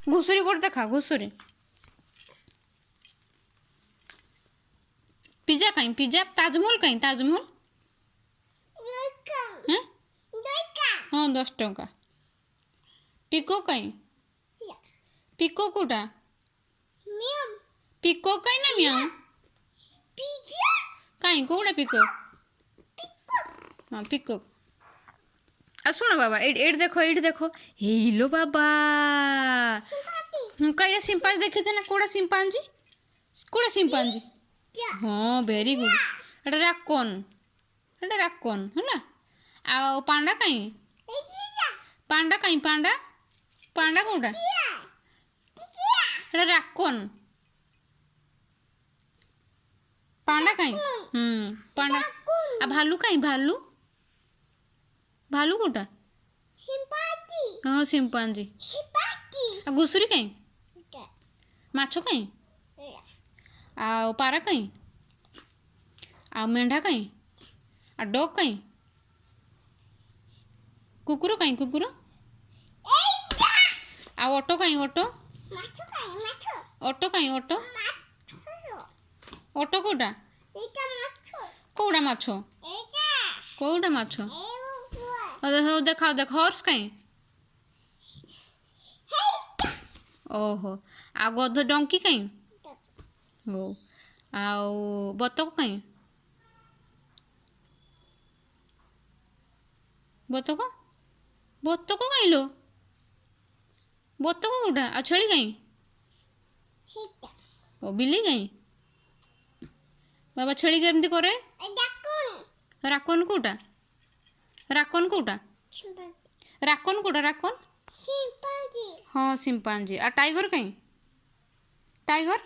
घुसुरी code देखा घुसुरी pizza कहीं pizza Taj Mahal कहीं ताजमहल हैं हाँ 10 टंका पिको कहीं पिको कोटा पिको कहीं ना मियाँ कहीं कोड़ा पिको हाँ पिको शुण बाबा एट देखो हेलो बाबा कईटा सिंपाजी देखी ना कोड़ा सिंपाजी हाँ वेरी गुड एटा राकोन है आ पांडा कहीं पांडा पांडा कोटा एटा राकोन पांडा कहीं पांडा आ भालू कहीं भालू कोटा हाँ सिंपाजी आ घुसुरी कहीं माछ कहीं आ पारा कहीं आ मेंढा कहीं आ डॉग कहीं कुकुर कहीं कुकुर आ ऑटो कहीं ऑटो कहीं ऑटो कोटा कोड़ा माछ कोड़ा माछ देखाओ देख हॉर्स कहीं ओहो आ गध डंकी कहीं हो आओ बतक कहीं बतक कहीं लो बतक कोटा आ छेली कहीं ओ बिल्ली कहीं बाबा छेली केमती करे राकोन कोटा राकोन राकोन हाँ सिंपाजी आ टाइगर कहीं टाइगर